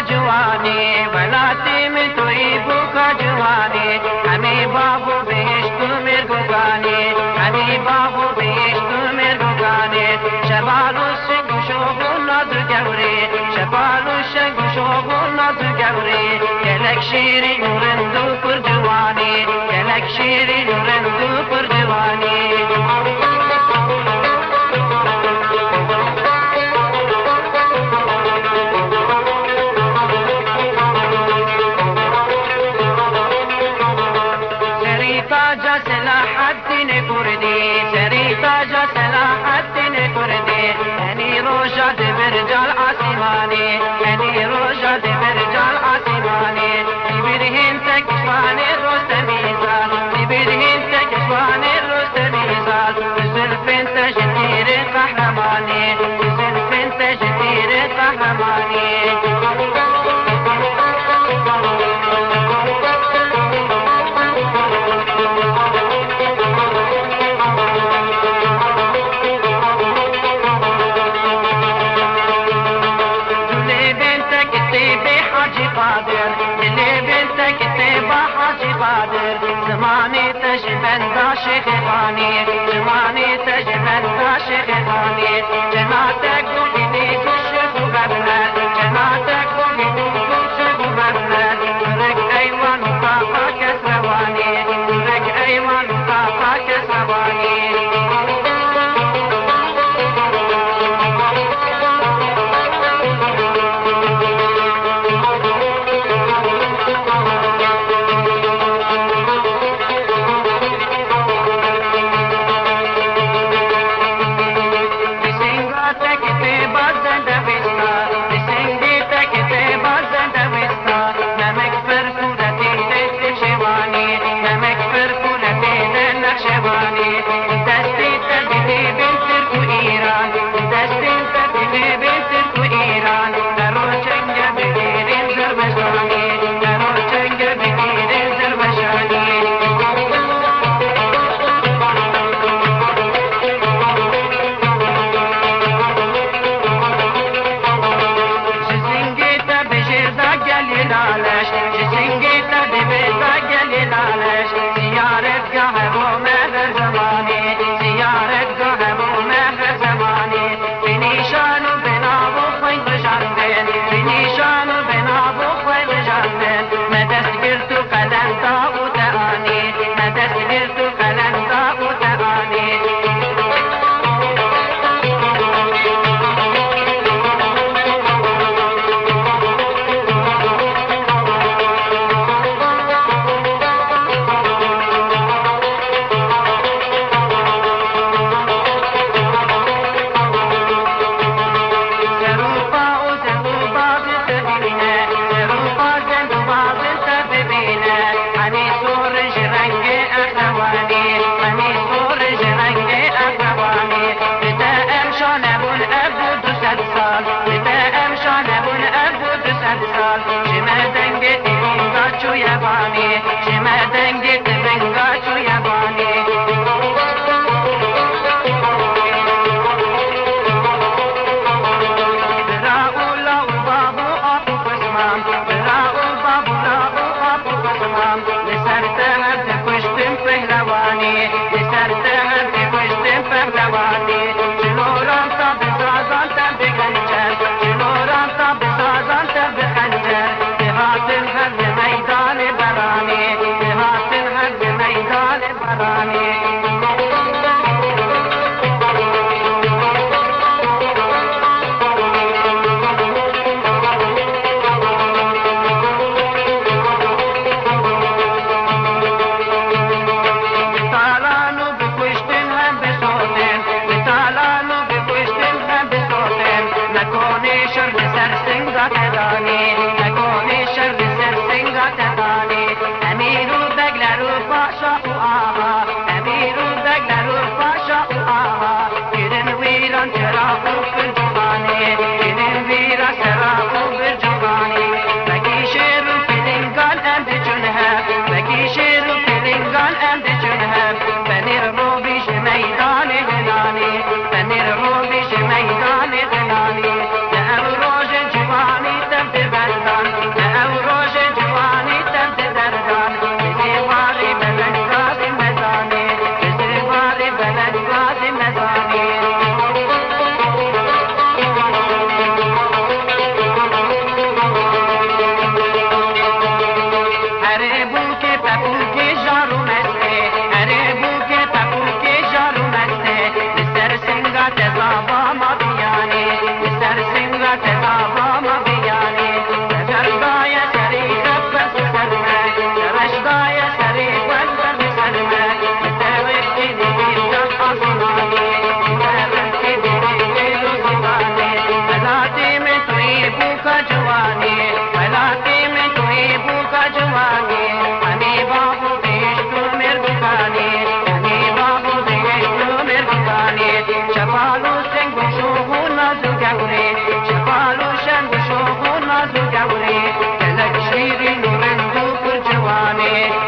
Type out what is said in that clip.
जवानी वलाती में तुई भूखा जवानी हमें बाबू बेश्त में गुगाने हमें बाबू बेश्त में गुगाने शबालू से गुशोगो नद गवरे शबालू से गुशोगो नद गवरे कलक शेरी नूरंदू पर जवानी कलक शेरी नूरंदू पर जवानी روشة برجال عاصماني أني روشة برجال عاصماني تبرهن تكشفان الرستميزال تبرهن تكشفان الرستميزال زلفن تجدير قهرماني زلفن تجدير قهرماني زماني تجبن داشق غاني زماني تجبن داشق غاني جناتك وقدي كشف وغبنا جناتك وقدي كشف وغبنا رك ايوان وطاقا كسرواني رك ايوان وطاقا كسرواني Iran गाने